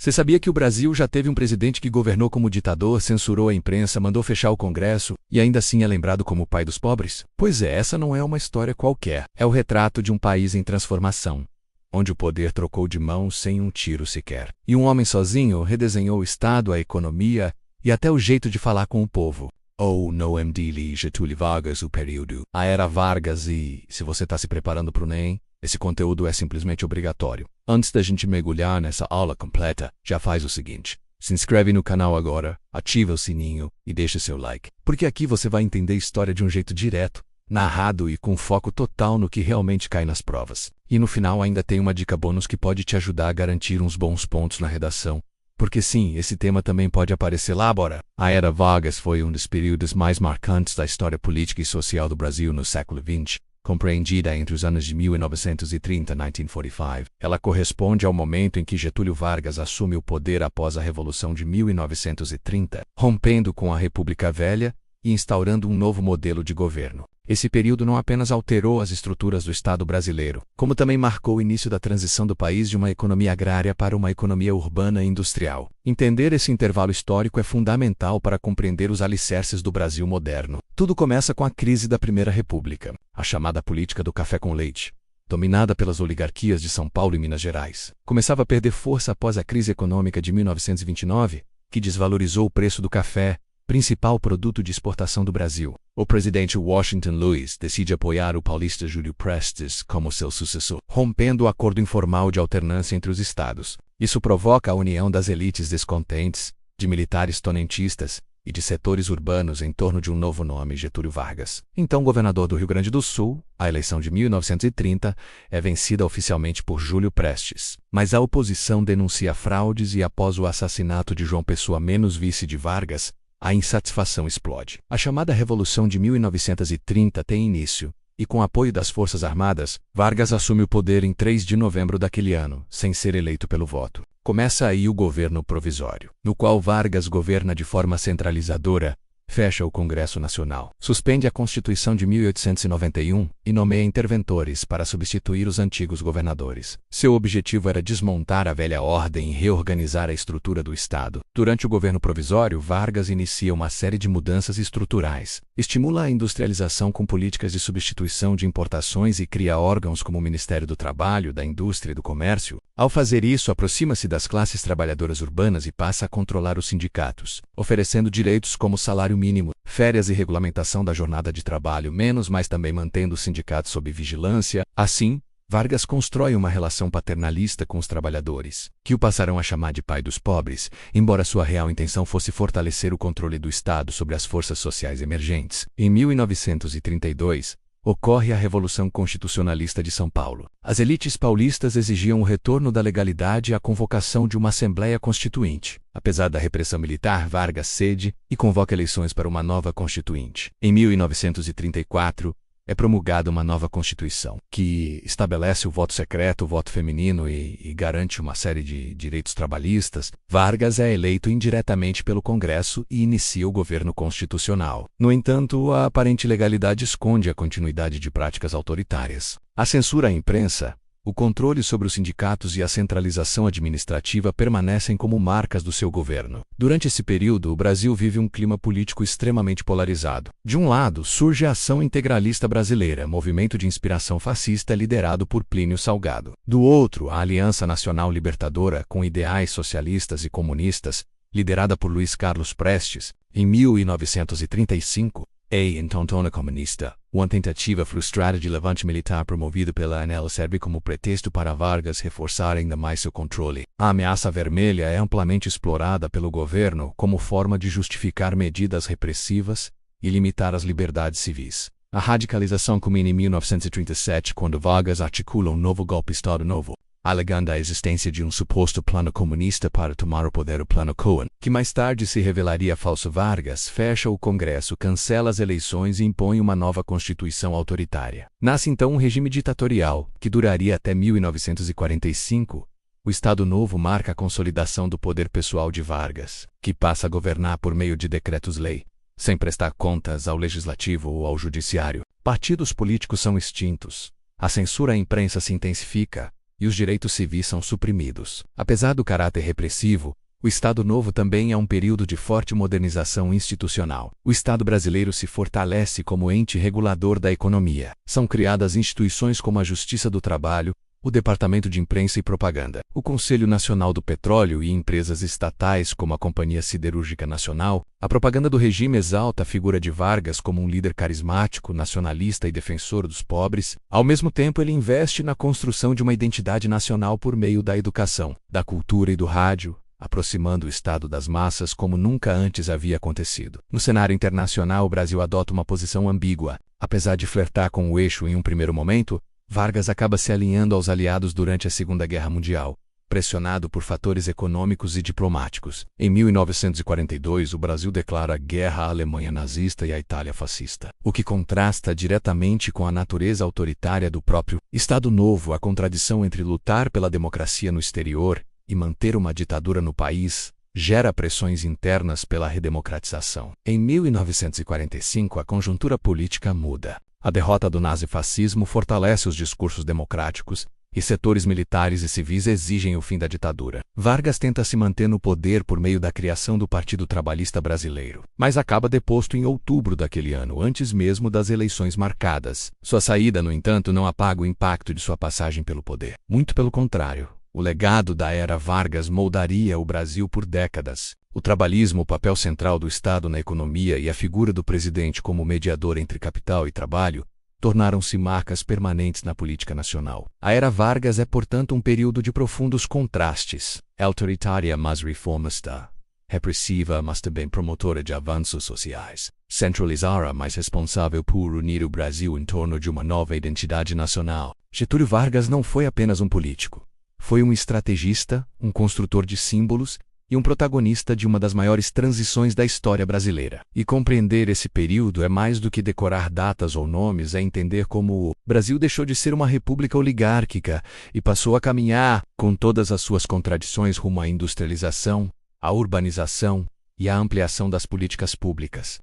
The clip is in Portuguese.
Você sabia que o Brasil já teve um presidente que governou como ditador, censurou a imprensa, mandou fechar o Congresso e ainda assim é lembrado como o pai dos pobres? Pois é, essa não é uma história qualquer. É o retrato de um país em transformação, onde o poder trocou de mão sem um tiro sequer. E um homem sozinho redesenhou o Estado, a economia e até o jeito de falar com o povo. Ou no MD Getúlio Vargas, o período, a era Vargas. E se você está se preparando para o NEM, esse conteúdo é simplesmente obrigatório. Antes da gente mergulhar nessa aula completa, já faz o seguinte: se inscreve no canal agora, ativa o sininho e deixa seu like. Porque aqui você vai entender a história de um jeito direto, narrado e com foco total no que realmente cai nas provas. E no final ainda tem uma dica bônus que pode te ajudar a garantir uns bons pontos na redação. Porque sim, esse tema também pode aparecer lá, bora! A Era Vargas foi um dos períodos mais marcantes da história política e social do Brasil no século XX, compreendida entre os anos de 1930 e 1945. Ela corresponde ao momento em que Getúlio Vargas assume o poder após a Revolução de 1930, rompendo com a República Velha e instaurando um novo modelo de governo. Esse período não apenas alterou as estruturas do Estado brasileiro, como também marcou o início da transição do país de uma economia agrária para uma economia urbana e industrial. Entender esse intervalo histórico é fundamental para compreender os alicerces do Brasil moderno. Tudo começa com a crise da Primeira República, a chamada política do café com leite, dominada pelas oligarquias de São Paulo e Minas Gerais. Começava a perder força após a crise econômica de 1929, que desvalorizou o preço do café, principal produto de exportação do Brasil. O presidente Washington Luiz decide apoiar o paulista Júlio Prestes como seu sucessor, rompendo o acordo informal de alternância entre os estados. Isso provoca a união das elites descontentes, de militares tenentistas e de setores urbanos em torno de um novo nome, Getúlio Vargas. Então, governador do Rio Grande do Sul, a eleição de 1930 é vencida oficialmente por Júlio Prestes. Mas a oposição denuncia fraudes e após o assassinato de João Pessoa, menos vice de Vargas, a insatisfação explode. A chamada Revolução de 1930 tem início, e com apoio das Forças Armadas, Vargas assume o poder em 3 de novembro daquele ano, sem ser eleito pelo voto. Começa aí o governo provisório, no qual Vargas governa de forma centralizadora, fecha o Congresso Nacional, suspende a Constituição de 1891 e nomeia interventores para substituir os antigos governadores. Seu objetivo era desmontar a velha ordem e reorganizar a estrutura do Estado. Durante o governo provisório, Vargas inicia uma série de mudanças estruturais, estimula a industrialização com políticas de substituição de importações e cria órgãos como o Ministério do Trabalho, da Indústria e do Comércio. Ao fazer isso, aproxima-se das classes trabalhadoras urbanas e passa a controlar os sindicatos, oferecendo direitos como salário mínimo, férias e regulamentação da jornada de trabalho menos, mas também mantendo os sindicatos sob vigilância. Assim, Vargas constrói uma relação paternalista com os trabalhadores, que o passarão a chamar de pai dos pobres, embora sua real intenção fosse fortalecer o controle do Estado sobre as forças sociais emergentes. Em 1932, ocorre a Revolução Constitucionalista de São Paulo. As elites paulistas exigiam o retorno da legalidade e a convocação de uma Assembleia Constituinte. Apesar da repressão militar, Vargas cede e convoca eleições para uma nova Constituinte. Em 1934, é promulgada uma nova Constituição, que estabelece o voto secreto, o voto feminino e garante uma série de direitos trabalhistas. Vargas é eleito indiretamente pelo Congresso e inicia o governo constitucional. No entanto, a aparente legalidade esconde a continuidade de práticas autoritárias. A censura à imprensa, o controle sobre os sindicatos e a centralização administrativa permanecem como marcas do seu governo. Durante esse período, o Brasil vive um clima político extremamente polarizado. De um lado, surge a Ação Integralista Brasileira, movimento de inspiração fascista liderado por Plínio Salgado. Do outro, a Aliança Nacional Libertadora, com ideais socialistas e comunistas, liderada por Luiz Carlos Prestes. Em 1935, então Tona Comunista, uma tentativa frustrada de levante militar promovido pela ANEL serve como pretexto para Vargas reforçar ainda mais seu controle. A ameaça vermelha é amplamente explorada pelo governo como forma de justificar medidas repressivas e limitar as liberdades civis. A radicalização culmina em 1937, quando Vargas articula um novo golpe de Estado novo, alegando a existência de um suposto plano comunista para tomar o poder, o Plano Cohen, que mais tarde se revelaria falso. Vargas fecha o Congresso, cancela as eleições e impõe uma nova Constituição autoritária. Nasce então um regime ditatorial, que duraria até 1945. O Estado Novo marca a consolidação do poder pessoal de Vargas, que passa a governar por meio de decretos-lei, sem prestar contas ao Legislativo ou ao Judiciário. Partidos políticos são extintos. A censura à imprensa se intensifica. e os direitos civis são suprimidos. Apesar do caráter repressivo, o Estado Novo também é um período de forte modernização institucional. O Estado brasileiro se fortalece como ente regulador da economia. São criadas instituições como a Justiça do Trabalho, o Departamento de Imprensa e Propaganda, o Conselho Nacional do Petróleo e empresas estatais como a Companhia Siderúrgica Nacional. A propaganda do regime exalta a figura de Vargas como um líder carismático, nacionalista e defensor dos pobres. Ao mesmo tempo, ele investe na construção de uma identidade nacional por meio da educação, da cultura e do rádio, aproximando o Estado das massas como nunca antes havia acontecido. No cenário internacional, o Brasil adota uma posição ambígua. Apesar de flertar com o eixo em um primeiro momento, Vargas acaba se alinhando aos aliados durante a Segunda Guerra Mundial, pressionado por fatores econômicos e diplomáticos. Em 1942, o Brasil declara guerra à Alemanha nazista e à Itália fascista, o que contrasta diretamente com a natureza autoritária do próprio Estado Novo. A contradição entre lutar pela democracia no exterior e manter uma ditadura no país gera pressões internas pela redemocratização. Em 1945, a conjuntura política muda. A derrota do nazifascismo fortalece os discursos democráticos e setores militares e civis exigem o fim da ditadura. Vargas tenta se manter no poder por meio da criação do Partido Trabalhista Brasileiro, mas acaba deposto em outubro daquele ano, antes mesmo das eleições marcadas. Sua saída, no entanto, não apaga o impacto de sua passagem pelo poder. Muito pelo contrário. O legado da era Vargas moldaria o Brasil por décadas. O trabalhismo, o papel central do Estado na economia e a figura do presidente como mediador entre capital e trabalho tornaram-se marcas permanentes na política nacional. A era Vargas é, portanto, um período de profundos contrastes. Autoritária, mas reformista. Repressiva, mas também promotora de avanços sociais. Centralizada, mas responsável por unir o Brasil em torno de uma nova identidade nacional. Getúlio Vargas não foi apenas um político. Foi um estrategista, um construtor de símbolos e um protagonista de uma das maiores transições da história brasileira. E compreender esse período é mais do que decorar datas ou nomes, é entender como o Brasil deixou de ser uma república oligárquica e passou a caminhar, com todas as suas contradições, rumo à industrialização, à urbanização e à ampliação das políticas públicas.